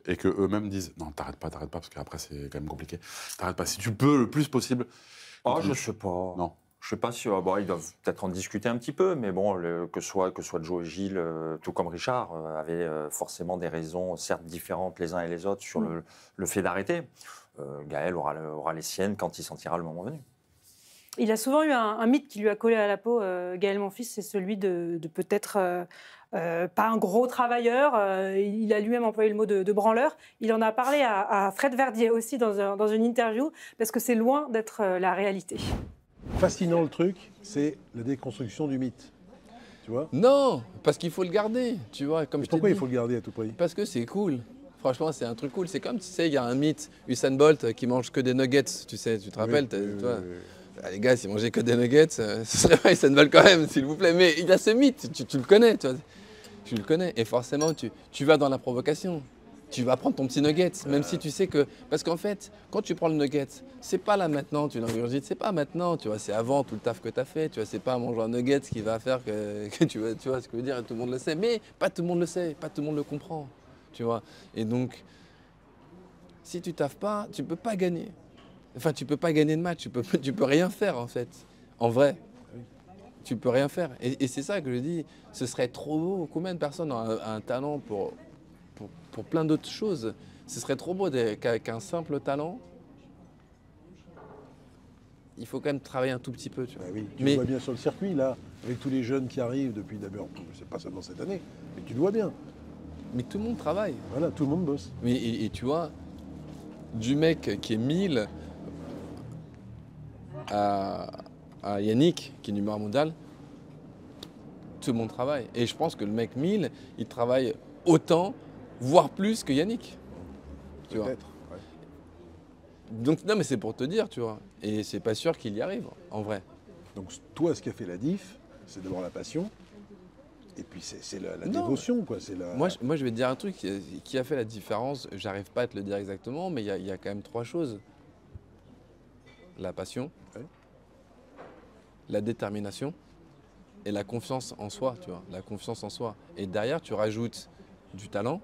et qu'eux-mêmes disent non, t'arrêtes pas, parce qu'après c'est quand même compliqué. T'arrêtes pas. Si tu peux le plus possible. Je sais pas. Non. Je ne sais pas si bon, ils doivent peut-être en discuter un petit peu, mais bon, que soit Joe et Gilles, tout comme Richard, avaient forcément des raisons certes différentes les uns et les autres sur le fait d'arrêter. Gaël aura les siennes quand il sentira le moment venu. Il a souvent eu un mythe qui lui a collé à la peau, Gaël Monfils, c'est celui de peut-être pas un gros travailleur. Il a lui-même employé le mot de branleur. Il en a parlé à Fred Verdier aussi dans une interview, parce que c'est loin d'être la réalité. Fascinant le truc, c'est la déconstruction du mythe. Tu vois ? Non, parce qu'il faut le garder, tu vois. Comme pourquoi il faut le garder à tout prix ? Parce que c'est cool. Franchement, c'est un truc cool. C'est comme, tu sais, il y a un mythe, Usain Bolt, qui mange que des nuggets, tu sais, tu te rappelles, toi. Les gars, s'ils mangeaient que des nuggets, ce serait pas Usain Bolt quand même, s'il vous plaît. Mais il a ce mythe, tu le connais, tu vois. Tu le connais. Et forcément, tu vas dans la provocation. Tu vas prendre ton petit nugget, même si tu sais que... Parce qu'en fait, quand tu prends le nugget, c'est pas là maintenant, tu l'ingurgites, c'est pas maintenant, tu vois, c'est avant tout le taf que tu as fait, tu vois, c'est pas manger un nugget qui va faire que tu vois ce que je veux dire, et tout le monde le sait. Mais pas tout le monde le sait, pas tout le monde le comprend, tu vois. Et donc, si tu taffes pas, tu peux pas gagner. Enfin, tu peux pas gagner de match, tu peux rien faire, en fait, en vrai. Tu peux rien faire. Et c'est ça que je dis, ce serait trop beau. Combien de personnes ont un talent pour plein d'autres choses. Ce serait trop beau qu'avec un simple talent, il faut quand même travailler un tout petit peu. Tu vois. Oui, tu le vois bien sur le circuit, là, avec tous les jeunes qui arrivent depuis d'abord, c'est pas seulement cette année, mais tu le vois bien. Mais tout le monde travaille. Voilà, tout le monde bosse. Mais, et tu vois, du mec qui est 1000 à Yannick, qui est numéro 1 mondial, tout le monde travaille. Et je pense que le mec 1000, il travaille autant, voire plus que Yannick. Tu vois. Peut-être, ouais. Donc, non, mais c'est pour te dire, tu vois. Et c'est pas sûr qu'il y arrive, en vrai. Donc, toi, ce qui a fait la diff, c'est d'abord la passion, et puis c'est la dévotion, quoi. Moi, je vais te dire un truc qui a fait la différence. J'arrive pas à te le dire exactement, mais il y a quand même 3 choses. La passion, ouais. La détermination et la confiance en soi, tu vois. La confiance en soi. Et derrière, tu rajoutes du talent,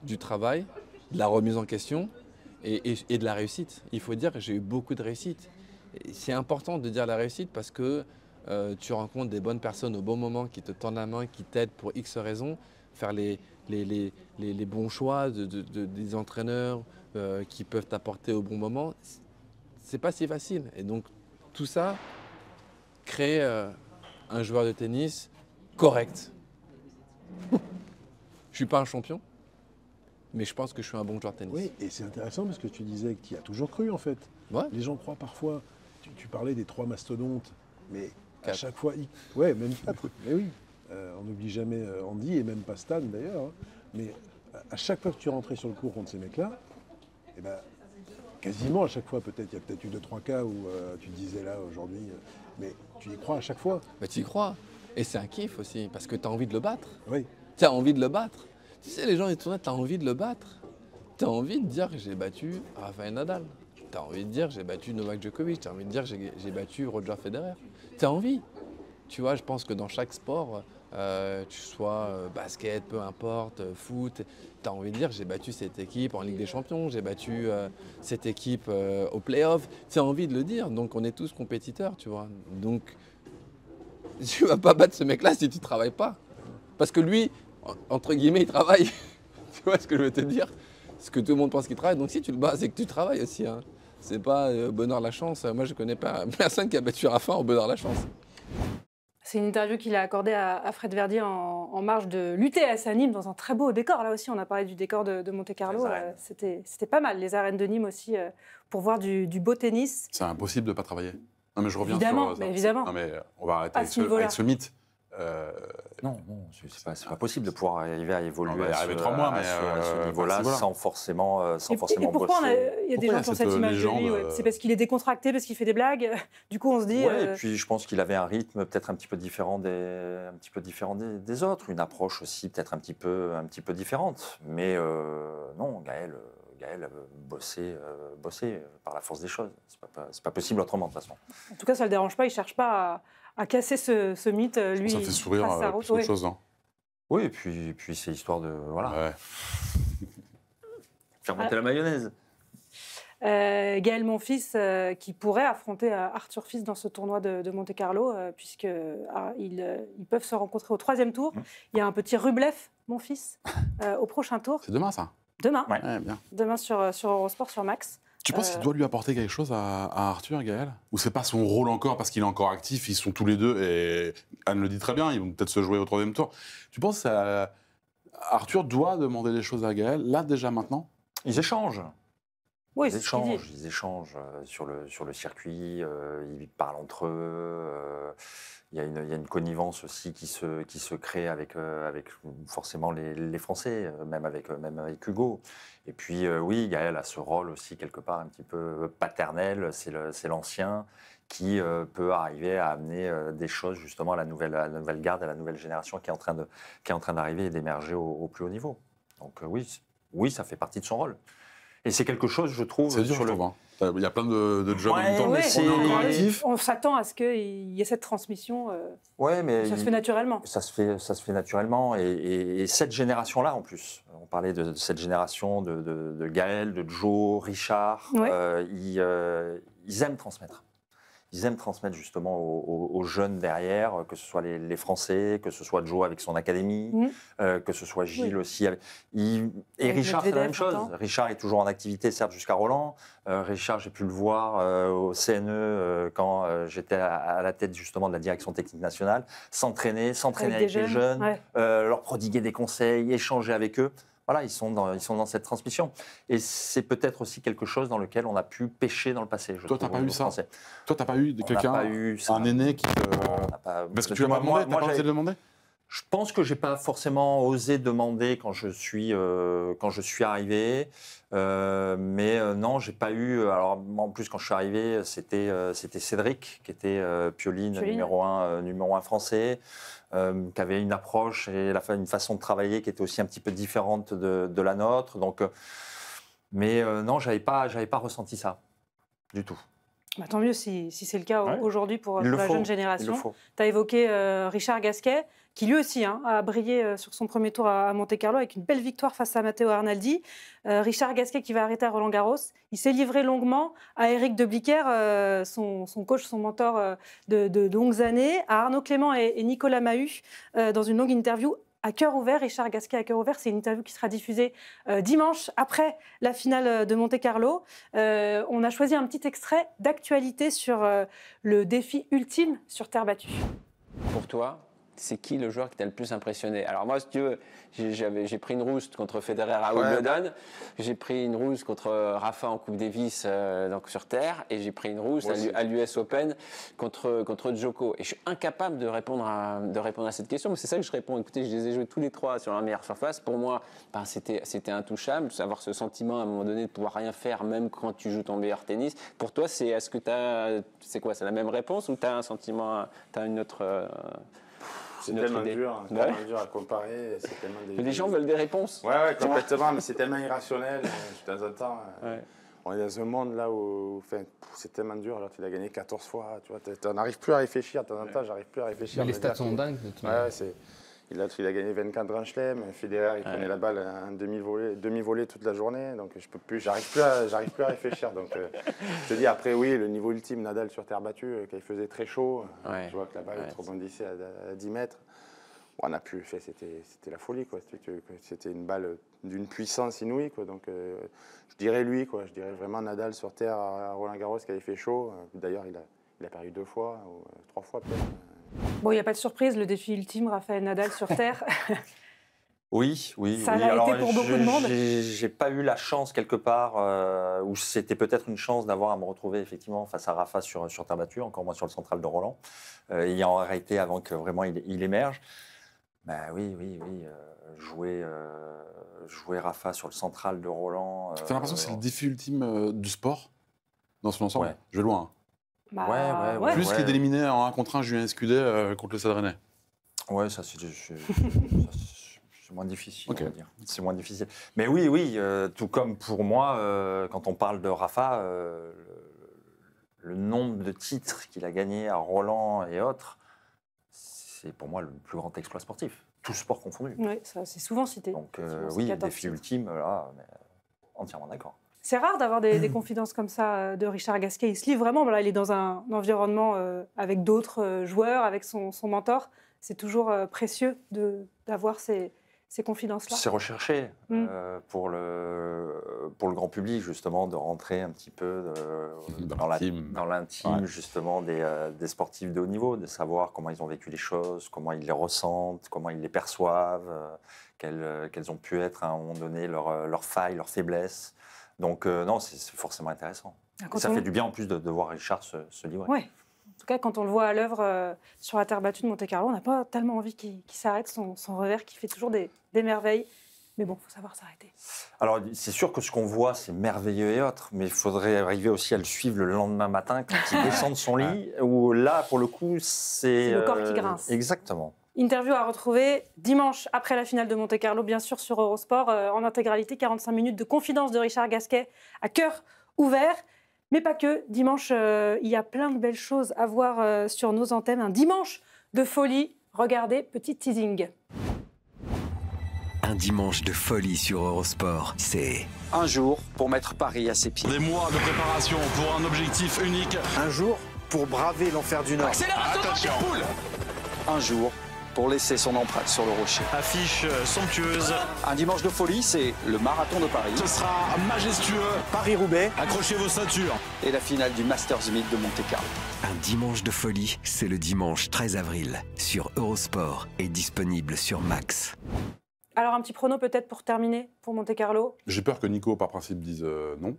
du travail, de la remise en question et de la réussite. Il faut dire que j'ai eu beaucoup de réussite. C'est important de dire la réussite parce que tu rencontres des bonnes personnes au bon moment qui te tendent la main, qui t'aident pour X raisons, faire les bons choix des entraîneurs qui peuvent t'apporter au bon moment. C'est pas si facile. Et donc tout ça crée un joueur de tennis correct. Je suis pas un champion, mais je pense que je suis un bon joueur de tennis. Oui, et c'est intéressant parce que tu disais que tu y as toujours cru en fait. Ouais. Les gens croient parfois, tu parlais des 3 mastodontes, mais à chaque fois, ouais, même 4, mais oui, on n'oublie jamais Andy et même pas Stan d'ailleurs, hein. Mais à chaque fois que tu rentrais sur le court contre ces mecs-là, eh ben, quasiment à chaque fois, peut-être, il y a peut-être eu 2-3 cas où tu disais là aujourd'hui, mais tu y crois à chaque fois. Bah, tu y crois, et c'est un kiff aussi, parce que tu as envie de le battre. Oui. Tu as envie de le battre. Tu sais, les gens, ils tournent, tu as envie de le battre. Tu as envie de dire que j'ai battu Rafael Nadal. Tu as envie de dire que j'ai battu Novak Djokovic. Tu as envie de dire que j'ai battu Roger Federer. Tu as envie. Tu vois, je pense que dans chaque sport, tu sois basket, peu importe, foot, tu as envie de dire que j'ai battu cette équipe en Ligue des Champions, j'ai battu cette équipe au play-off. Tu as envie de le dire. Donc, on est tous compétiteurs, tu vois. Donc, tu vas pas battre ce mec-là si tu travailles pas. Parce que lui, entre guillemets, il travaille. Tu vois ce que je veux te dire? Ce que tout le monde pense qu'il travaille. Donc si tu le bats, c'est que tu travailles aussi. Hein. C'est pas bonheur la chance. Moi, je connais pas personne qui a battu Rafa au bonheur la chance. C'est une interview qu'il a accordée à Fred Verdier en marge de l'UTS à Nîmes, dans un très beau décor. Là aussi, on a parlé du décor de Monte-Carlo. C'était pas mal, les arènes de Nîmes aussi, pour voir du beau tennis. C'est impossible de ne pas travailler. Non, mais je reviens évidemment, sur... évidemment. Non, mais on va arrêter avec ce mythe. Non, c'est pas possible de pouvoir arriver à évoluer on va y arriver 3 mois, mais à ce niveau-là sans forcément et pourquoi bosser. Il y a des gens qui ont cette image de lui, c'est parce qu'il est décontracté, parce qu'il fait des blagues. Du coup, on se dit. Et puis je pense qu'il avait un rythme peut-être un petit peu différent des autres, une approche aussi peut-être un petit peu différente. Mais non, Gaël bossé par la force des choses. C'est pas possible autrement de toute façon. En tout cas, ça le dérange pas. Il cherche pas à casser ce mythe. Lui, ça fait sourire plus qu'autre chose, non? Oui, et puis c'est histoire de Ouais. faire monter la mayonnaise. Gaël Monfils qui pourrait affronter Arthur Fils dans ce tournoi de Monte-Carlo, puisqu'ils peuvent se rencontrer au 3e tour. Il y a un petit Rublev-Monfils au prochain tour. C'est demain, ça? Demain. Ouais, bien. Demain sur Eurosport, sur Max. Tu penses qu'il doit lui apporter quelque chose à Arthur, Gaël? Ou c'est pas son rôle encore parce qu'il est encore actif, ils sont tous les deux, et Anne le dit très bien, ils vont peut-être se jouer au 3e tour. Tu penses que Arthur doit demander des choses à Gaël, là déjà maintenant? Ils échangent. Oui, ils échangent sur le circuit, ils parlent entre eux. Il y a une connivence aussi qui se crée avec forcément les Français, même avec Hugo. Et puis oui, Gaël a ce rôle aussi quelque part un petit peu paternel, c'est l'ancien qui peut arriver à amener des choses justement à la nouvelle garde, à la nouvelle génération qui est en train d'arriver et d'émerger au plus haut niveau. Donc oui, ça fait partie de son rôle. Et c'est quelque chose, je trouve... C'est dur, je trouve. Il y a plein de jobs en même temps, mais on est encore actif. On s'attend à ce qu'il y ait cette transmission. Mais ça se fait naturellement. Ça se fait naturellement. Et cette génération-là, en plus, on parlait de cette génération de Gaël, de Joe, Richard, ils aiment transmettre. Ils aiment transmettre justement aux jeunes derrière, que ce soit les Français, que ce soit Joe avec son académie, que ce soit Gilles aussi. Et Richard, c'est la même chose. Richard est toujours en activité, certes, jusqu'à Roland. Richard, j'ai pu le voir au CNE quand j'étais à la tête justement de la direction technique nationale, s'entraîner avec les jeunes, leur prodiguer des conseils, échanger avec eux. Voilà, ils sont dans cette transmission. Et c'est peut-être aussi quelque chose dans lequel on a pu pêcher dans le passé. Toi, tu n'as pas eu ça? Toi, tu n'as pas eu quelqu'un, un aîné qui te... Parce que tu l'as demandé, tu n'as pas osé le demander? Je pense que je n'ai pas forcément osé demander quand je suis arrivé. Mais non, je n'ai pas eu... Alors, en plus, quand je suis arrivé, c'était Cédric, qui était Pioline. numéro 1 français. Qui avait une approche et une façon de travailler qui était aussi un petit peu différente de la nôtre. Donc, mais non, j'avais pas ressenti ça du tout. Bah, tant mieux si c'est le cas aujourd'hui pour la jeune génération. Tu as évoqué Richard Gasquet, qui lui aussi a brillé sur son premier tour à Monte-Carlo avec une belle victoire face à Matteo Arnaldi. Richard Gasquet qui va arrêter à Roland-Garros. Il s'est livré longuement à Éric de Bliquer, son coach, son mentor de longues années, à Arnaud Clément et Nicolas Mahut dans une longue interview à cœur ouvert. Richard Gasquet à cœur ouvert, c'est une interview qui sera diffusée dimanche après la finale de Monte-Carlo. On a choisi un petit extrait d'actualité sur le défi ultime sur terre battue. Pour toi, c'est qui le joueur qui t'a le plus impressionné? Alors moi, si tu veux, j'ai pris une rouste contre Federer à Wimbledon, j'ai pris une rouste contre Rafa en Coupe Davis donc sur terre, et j'ai pris une rouste à l'US Open contre Djoko. Et je suis incapable de répondre à cette question, mais c'est ça que je réponds. Écoutez, je les ai joués tous les trois sur la meilleure surface. Pour moi, c'était intouchable, avoir ce sentiment à un moment donné de pouvoir rien faire, même quand tu joues ton meilleur tennis. Pour toi, c'est quoi? C'est la même réponse ou tu as un sentiment, tu as une autre... C'est tellement dur à comparer. Les gens veulent des réponses. Ouais, complètement, mais c'est tellement irrationnel. De temps en temps, on est dans un monde là où c'est tellement dur. Alors, tu l'as gagné 14 fois, tu vois, tu n'arrives plus à réfléchir. De temps en temps, j'arrive plus à réfléchir. Mais les stats sont dingues. Il a gagné 24 grands chelems. Federer, il prenait la balle en demi-volée toute la journée. Donc, j'arrive plus à réfléchir. Donc, je te dis, après, oui, le niveau ultime, Nadal sur terre battue, quand il faisait très chaud, je vois que la balle rebondissait à 10 mètres. On a pu, c'était la folie, quoi. C'était une balle d'une puissance inouïe, quoi. Donc, je dirais lui, quoi. Je dirais vraiment Nadal sur terre à Roland-Garros qui avait fait chaud. D'ailleurs, il a perdu 2 fois, ou 3 fois peut-être. Bon, il n'y a pas de surprise, le défi ultime, Rafael Nadal sur terre. Oui. Ça l'a été pour beaucoup de monde. J'ai pas eu la chance quelque part, ou c'était peut-être une chance d'avoir à me retrouver effectivement face à Rafa sur terre battue, encore moins sur le central de Roland, ayant arrêté avant que vraiment il émerge. Ben oui, jouer Rafa sur le central de Roland. T'as l'impression que c'est le défi ultime du sport dans son ensemble? Je vais loin. Ouais. Plus qu'il d'éliminer en 1 contre 1 Julien Escudet contre le Stade Rennais. Ouais, ça c'est moins difficile, on va dire. C'est moins difficile. Mais oui, tout comme pour moi, quand on parle de Rafa, le nombre de titres qu'il a gagné à Roland et autres, c'est pour moi le plus grand exploit sportif, tout sport confondu. Oui, ça c'est souvent cité. Donc oui, le défi ultime, là, entièrement d'accord. C'est rare d'avoir des confidences comme ça de Richard Gasquet. Il se livre vraiment. Là, il est dans un environnement avec d'autres joueurs, avec son mentor. C'est toujours précieux d'avoir ces confidences-là. C'est recherché pour le grand public, justement, de rentrer un petit peu dans l'intime, justement, des sportifs de haut niveau, de savoir comment ils ont vécu les choses, comment ils les ressentent, comment ils les perçoivent, quelles ont pu être à un moment donné leurs failles, leurs faiblesses. Donc, non, c'est forcément intéressant. Ça fait du bien, en plus, de voir Richard se livrer. Ouais. En tout cas, quand on le voit à l'œuvre sur la terre battue de Monte-Carlo, on n'a pas tellement envie qu'il s'arrête, son revers qui fait toujours des merveilles. Mais bon, il faut savoir s'arrêter. Alors, c'est sûr que ce qu'on voit, c'est merveilleux et autres, mais il faudrait arriver aussi à le suivre le lendemain matin quand il descend de son lit, où là, pour le coup, c'est le corps qui grince. Exactement. Interview à retrouver dimanche après la finale de Monte-Carlo, bien sûr sur Eurosport, en intégralité, 45 minutes de confidence de Richard Gasquet à cœur ouvert. Mais pas que. Dimanche, il y a plein de belles choses à voir sur nos antennes. Un dimanche de folie. Regardez, petit teasing. Un dimanche de folie sur Eurosport, c'est... Un jour pour mettre Paris à ses pieds. Des mois de préparation pour un objectif unique. Un jour pour braver l'enfer du Nord. Accélération de poule. Un jour pour laisser son empreinte sur le rocher. Affiche somptueuse. Un dimanche de folie, c'est le marathon de Paris. Ce sera majestueux. Paris-Roubaix. Accrochez vos ceintures. Et la finale du Masters 1000 de Monte-Carlo. Un dimanche de folie, c'est le dimanche 13 avril sur Eurosport et disponible sur Max. Alors un petit prono peut-être pour terminer pour Monte-Carlo. J'ai peur que Nico, par principe, dise non.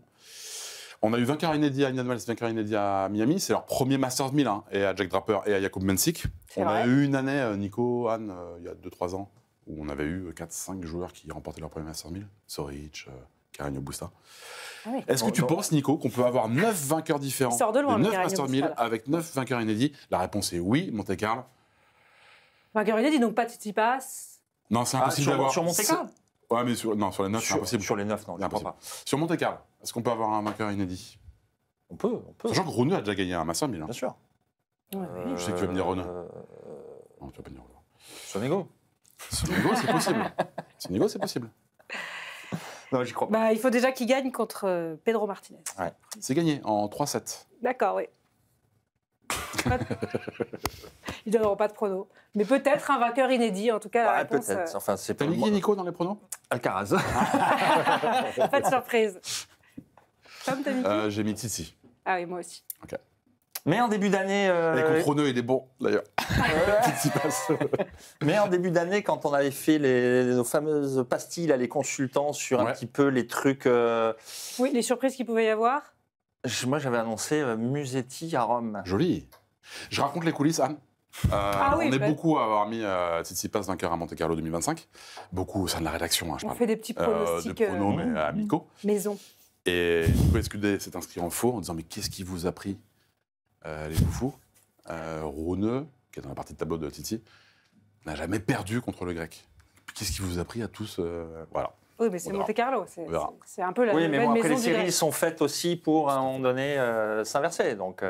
On a eu vainqueur inédit à Indian Wells, vainqueur inédit à Miami. C'est leur premier Masters 1000 et à Jack Draper et à Jakub Mensik. On a eu une année, Nico, Anne, il y a 2-3 ans, où on avait eu 4-5 joueurs qui remportaient leur premier Masters 1000. Soric, Carreño Busta. Ah oui. Est-ce que tu penses, Nico, qu'on peut avoir 9 vainqueurs différents sort de loin, 9 Masters 1000 avec 9 vainqueurs inédits? La réponse est oui, Monte-Carlo. Vainqueur inédit, donc pas Tsitsipas. Non, c'est impossible d'avoir. Sur Monte-Carlo? Ouais, mais sur les 9, c'est impossible. Sur les 9, non, je ne crois pas. Sur Monte-Carlo, est-ce qu'on peut avoir un vainqueur inédit? On peut. Sachant que Rune a déjà gagné un Masters 1000. Bien sûr. Je sais que tu vas me dire Rune. Non, tu vas pas me dire Rune. Sonego. Sonego, c'est possible. Sonego, c'est possible. Non, j'y crois pas. Il faut déjà qu'il gagne contre Pedro Martinez. Ouais. C'est gagné en 3-7. D'accord, oui. Ils ne donneront pas de pronos. Mais peut-être un vainqueur inédit, en tout cas. La réponse, peut-être. Enfin, t'as mis qui, Nico, dans les pronos? Alcaraz. Pas de surprise. Tom, t'as mis qui? J'ai mis Titi. Ah oui, moi aussi. Ok. Mais en début d'année... Et contre Renaud, il est bon, d'ailleurs. Titi passe. Mais en début d'année, quand on avait fait nos fameuses pastilles, là, les consultants, sur un petit peu les trucs... Oui, les surprises qu'il pouvait y avoir. Moi, j'avais annoncé Musetti à Rome. Joli. Je raconte les coulisses, Anne. On est beaucoup à avoir mis Tsitsipas vainqueur à Monte-Carlo 2025. Beaucoup au sein de la rédaction. Je on parle. fait des petits pronostics. De pronos, mais amicaux. Maison. Et Nico Escudé s'est inscrit en faux en disant mais qu'est-ce qui vous a pris les foufous Rune, qui est dans la partie de tableau de Titi, n'a jamais perdu contre le grec. Qu'est-ce qui vous a pris à tous Voilà. Oui, mais c'est Monte-Carlo. C'est un peu la oui, mais bon, après, les séries grec. sont faites aussi pour, à un moment donné, s'inverser. Donc,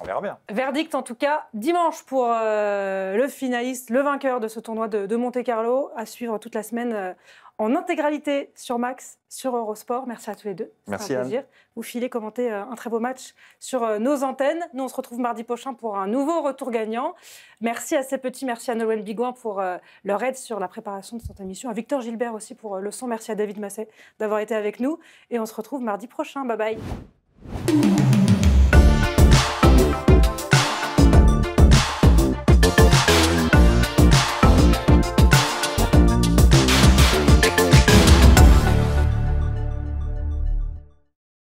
on verra bien. Verdict, en tout cas, dimanche pour le finaliste, le vainqueur de ce tournoi de Monte-Carlo, à suivre toute la semaine en intégralité sur Max, sur Eurosport. Merci à tous les deux. Merci, un plaisir. Vous filez commenter un très beau match sur nos antennes. Nous, on se retrouve mardi prochain pour un nouveau retour gagnant. Merci à ces petits, merci à Noël Bigouin pour leur aide sur la préparation de cette émission, à Victor Gilbert aussi pour le son. Merci à David Masset d'avoir été avec nous. Et on se retrouve mardi prochain. Bye bye.